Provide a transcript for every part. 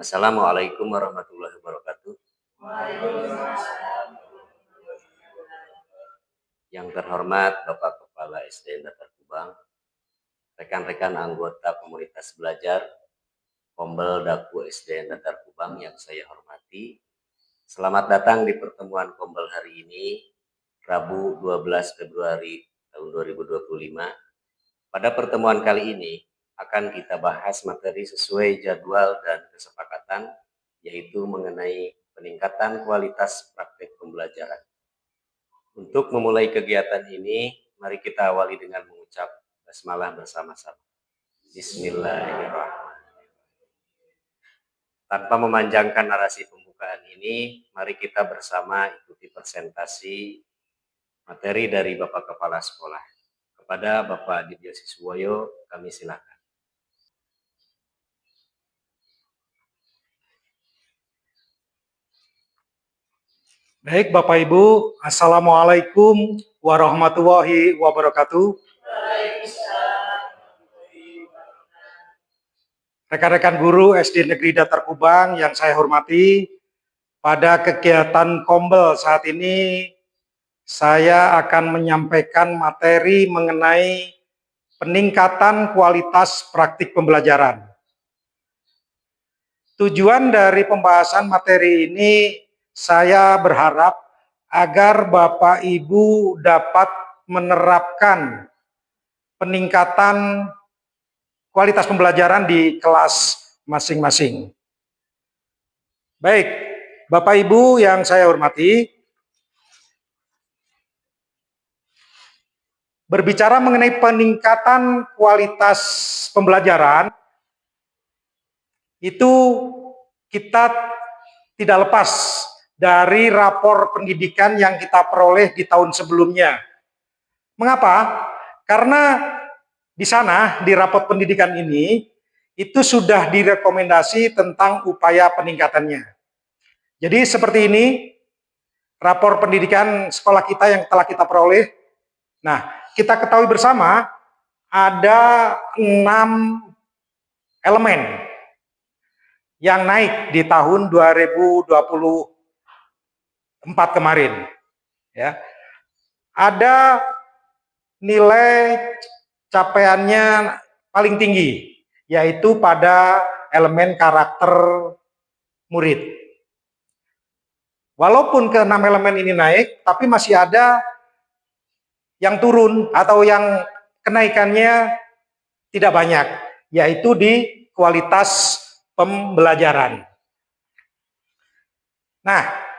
Assalamualaikum warahmatullahi wabarakatuh. Yang terhormat Bapak Kepala SDN Datar Kubang, rekan-rekan anggota komunitas belajar Kombel Daku SDN Datar Kubang yang saya hormati. Selamat datang di pertemuan Kombel hari ini, Rabu 12 Februari tahun 2025. Pada pertemuan kali ini akan kita bahas materi sesuai jadwal dan kesepakatan, yaitu mengenai peningkatan kualitas praktek pembelajaran. Untuk memulai kegiatan ini, mari kita awali dengan mengucap basmalah bersama-sama. Bismillahirrahmanirrahim. Tanpa memanjangkan narasi pembukaan ini, mari kita bersama ikuti presentasi materi dari Bapak Kepala Sekolah. Kepada Bapak Didyo Siswoyo, kami silakan. Baik Bapak Ibu, Assalamualaikum warahmatullahi wabarakatuh. Rekan-rekan guru SD Negeri Datar Kubang yang saya hormati, pada kegiatan Kombel saat ini saya akan menyampaikan materi mengenai peningkatan kualitas praktik pembelajaran. Tujuan dari pembahasan materi ini, saya berharap agar Bapak Ibu dapat menerapkan peningkatan kualitas pembelajaran di kelas masing-masing. Baik, Bapak Ibu yang saya hormati, berbicara mengenai peningkatan kualitas pembelajaran, itu kita tidak lepas dari rapor pendidikan yang kita peroleh di tahun sebelumnya. Mengapa? Karena di sana, di rapor pendidikan ini, itu sudah direkomendasi tentang upaya peningkatannya. Jadi seperti ini, rapor pendidikan sekolah kita yang telah kita peroleh. Nah, kita ketahui bersama, ada 6 elemen yang naik di tahun 2024 kemarin. Ya. Ada nilai capaiannya paling tinggi, yaitu pada elemen karakter murid. Walaupun ke-6 elemen ini naik, tapi masih ada yang turun atau yang kenaikannya tidak banyak, yaitu di kualitas pembelajaran. Nah,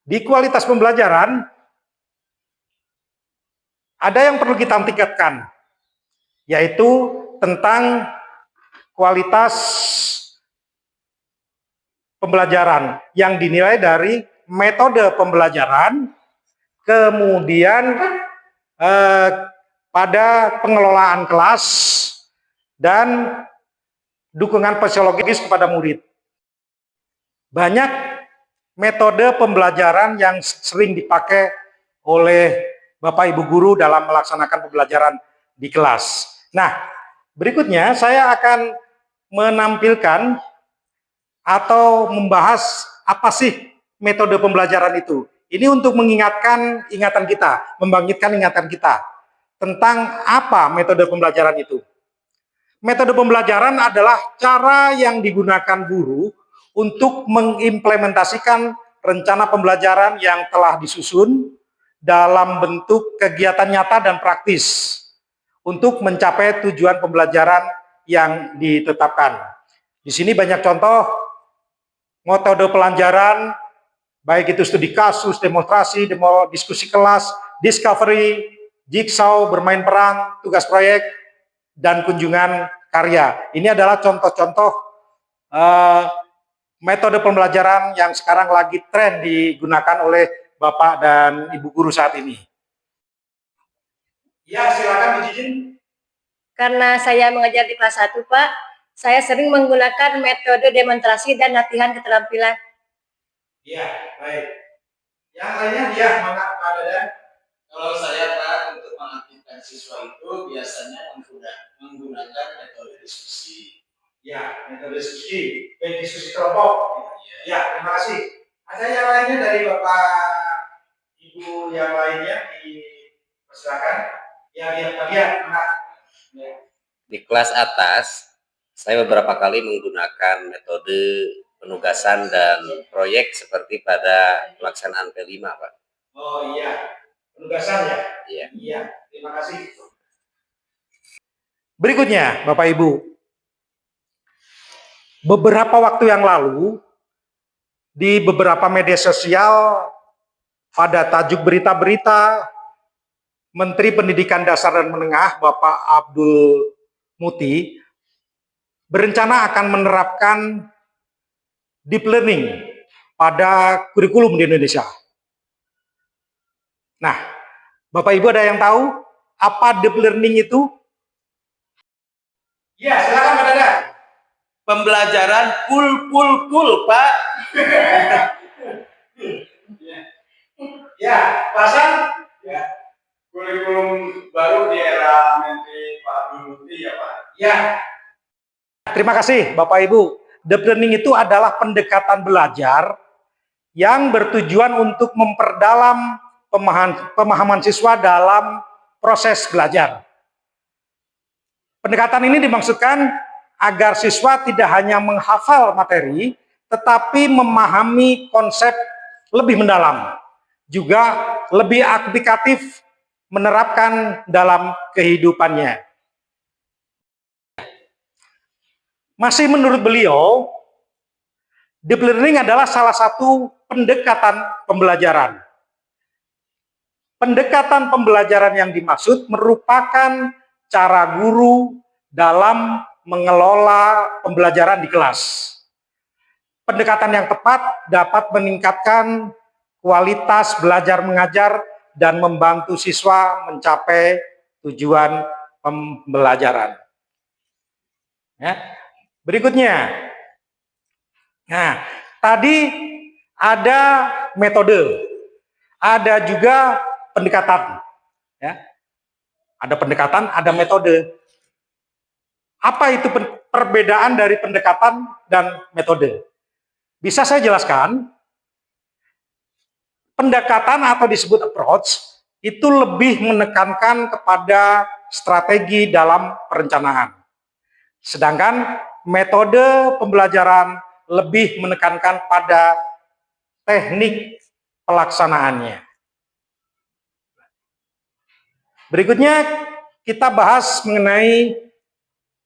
di kualitas pembelajaran ada yang perlu kita tingkatkan, yaitu tentang kualitas pembelajaran yang dinilai dari metode pembelajaran, kemudian pada pengelolaan kelas, dan dukungan psikologis kepada murid. Banyak metode pembelajaran yang sering dipakai oleh Bapak Ibu guru dalam melaksanakan pembelajaran di kelas. Nah, berikutnya saya akan menampilkan atau membahas apa sih metode pembelajaran itu. Ini untuk mengingatkan ingatan kita, membangkitkan ingatan kita tentang apa metode pembelajaran itu. Metode pembelajaran adalah cara yang digunakan guru untuk mengimplementasikan rencana pembelajaran yang telah disusun dalam bentuk kegiatan nyata dan praktis untuk mencapai tujuan pembelajaran yang ditetapkan. Di sini banyak contoh metode pelajaran, baik itu studi kasus, demonstrasi, diskusi kelas, discovery, jigsaw, bermain peran, tugas proyek, dan kunjungan karya. Ini adalah contoh-contoh metode pembelajaran yang sekarang lagi tren digunakan oleh Bapak dan Ibu guru saat ini. Ya, silakan Bu Jijin. Karena saya mengajar di kelas 1, Pak, saya sering menggunakan metode demonstrasi dan latihan keterampilan. Iya, baik. Yang lainnya, ya, Pak Dadan. Kalau saya, Pak, untuk mengaktifkan siswa itu biasanya menggunakan metode diskusi. Ya, metode diskusi, diskusi kelompok. Ya, terima kasih. Ada yang lainnya dari Bapak Ibu yang lainnya dipersilakan. Ya, lihat bagian mana? Ya. Di kelas atas, saya beberapa kali menggunakan metode penugasan dan proyek seperti pada pelaksanaan P5, Pak. Oh iya, penugasan ya? Iya. Iya, terima kasih. Berikutnya, Bapak Ibu. Beberapa waktu yang lalu, di beberapa media sosial, pada tajuk berita-berita, Menteri Pendidikan Dasar dan Menengah, Bapak Abdul Muti, berencana akan menerapkan deep learning pada kurikulum di Indonesia. Nah, Bapak Ibu ada yang tahu apa deep learning itu? Ya, silakan Pak Dada. Pembelajaran full, Pak. Ya, Pasan? Ya. Kurikulum baru di era Menteri Pak Abdul Muti ya, Pak. Ya. Terima kasih Bapak Ibu. Deep learning itu adalah pendekatan belajar yang bertujuan untuk memperdalam pemahaman siswa dalam proses belajar. Pendekatan ini dimaksudkan agar siswa tidak hanya menghafal materi, tetapi memahami konsep lebih mendalam, juga lebih aplikatif menerapkan dalam kehidupannya. Masih menurut beliau, deep learning adalah salah satu pendekatan pembelajaran. Pendekatan pembelajaran yang dimaksud merupakan cara guru dalam mengelola pembelajaran di kelas. Pendekatan yang tepat dapat meningkatkan kualitas belajar mengajar dan membantu siswa mencapai tujuan pembelajaran. Ya. Berikutnya, nah tadi ada metode, ada juga pendekatan, ya. Ada pendekatan, ada metode. Apa itu perbedaan dari pendekatan dan metode? Bisa saya jelaskan? Pendekatan atau disebut approach itu lebih menekankan kepada strategi dalam perencanaan. Sedangkan metode pembelajaran lebih menekankan pada teknik pelaksanaannya. Berikutnya kita bahas mengenai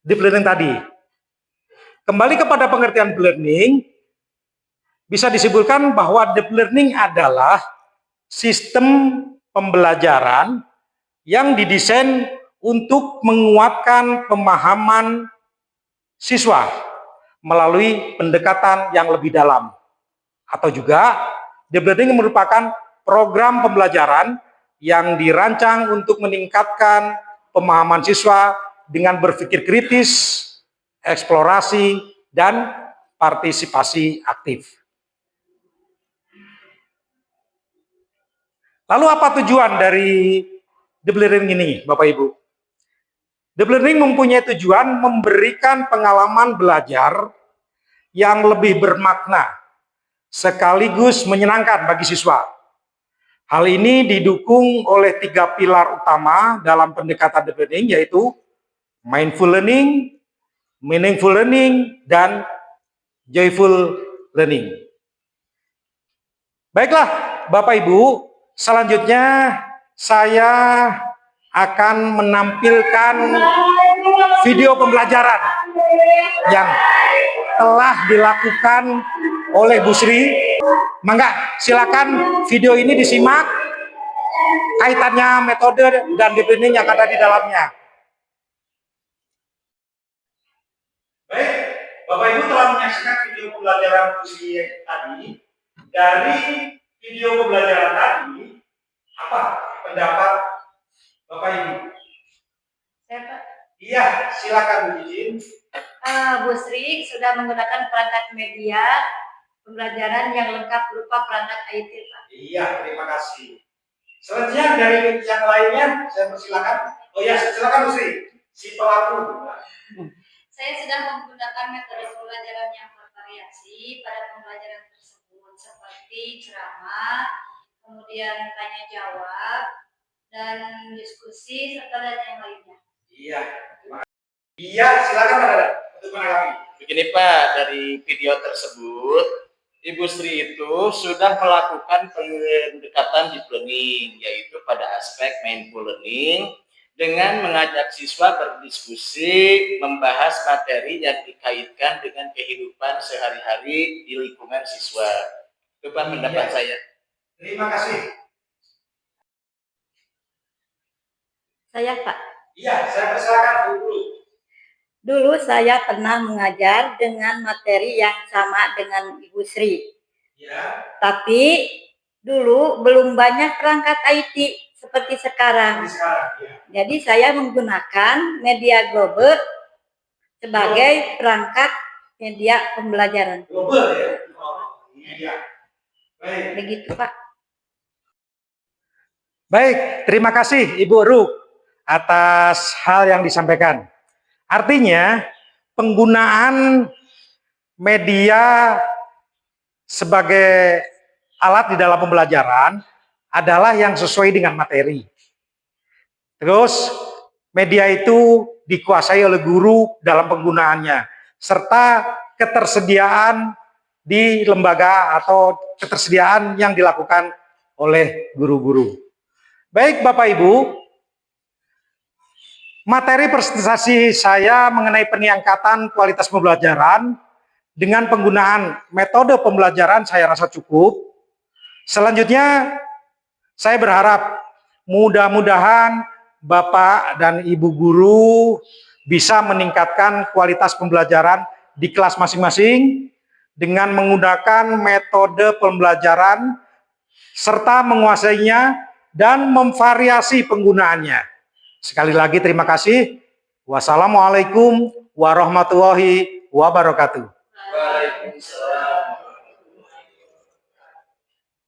deep learning tadi. Kembali kepada pengertian deep learning, bisa disimpulkan bahwa deep learning adalah sistem pembelajaran yang didesain untuk menguatkan pemahaman siswa melalui pendekatan yang lebih dalam. Atau juga, deep learning merupakan program pembelajaran yang dirancang untuk meningkatkan pemahaman siswa dengan berpikir kritis, eksplorasi, dan partisipasi aktif. Lalu apa tujuan dari deep learning ini, Bapak Ibu? Deep learning mempunyai tujuan memberikan pengalaman belajar yang lebih bermakna, sekaligus menyenangkan bagi siswa. Hal ini didukung oleh 3 pilar utama dalam pendekatan deep learning, yaitu mindful learning, meaningful learning, dan joyful learning. Baiklah, Bapak Ibu, selanjutnya saya akan menampilkan video pembelajaran yang telah dilakukan oleh Bu Sri. Mangga, silakan video ini disimak kaitannya metode dan deep learning yang ada di dalamnya. Baik, Bapak Ibu telah menyaksikan video pembelajaran Bu Sri tadi. Dari video pembelajaran tadi, apa pendapat Bapak Ibu? Saya, Pak. Iya, silakan Bu Jijin. Bu Sri sudah menggunakan perangkat media pembelajaran yang lengkap berupa perangkat IT, Pak. Iya, terima kasih. Selanjutnya dari yang lainnya, saya persilakan. Oh ya, silakan Bu Sri, si pelaku. Saya sudah menggunakan metode pembelajaran yang bervariasi pada pembelajaran tersebut, seperti ceramah, kemudian tanya jawab, dan diskusi, serta dan yang lainnya. Iya. Iya, silakan Pak Dadan untuk menanggapi. Begini Pak, dari video tersebut, Ibu Sri itu sudah melakukan pendekatan deep learning, yaitu pada aspek mindful learning, dengan mengajak siswa berdiskusi, membahas materi yang dikaitkan dengan kehidupan sehari-hari di lingkungan siswa. Itu Pak pendapat saya. Terima kasih. Saya Pak, Iya, saya persilakan dulu. dulu saya pernah mengajar dengan materi yang sama dengan Ibu Sri. Ya. Tapi dulu belum banyak perangkat IT seperti sekarang. Sekarang, ya. Jadi saya menggunakan media global sebagai perangkat media pembelajaran. Global ya. Oh, iya. Baik. Begitu Pak. Baik, terima kasih Ibu Ruk atas hal yang disampaikan. Artinya, penggunaan media sebagai alat di dalam pembelajaran adalah yang sesuai dengan materi. Terus, media itu dikuasai oleh guru dalam penggunaannya, serta ketersediaan di lembaga atau ketersediaan yang dilakukan oleh guru-guru. Baik Bapak Ibu, materi presentasi saya mengenai peningkatan kualitas pembelajaran dengan penggunaan metode pembelajaran saya rasa cukup. Selanjutnya, saya berharap mudah-mudahan Bapak dan Ibu guru bisa meningkatkan kualitas pembelajaran di kelas masing-masing dengan menggunakan metode pembelajaran serta menguasainya dan memvariasi penggunaannya. Sekali lagi terima kasih. Wassalamualaikum warahmatullahi wabarakatuh. Waalaikumsalam.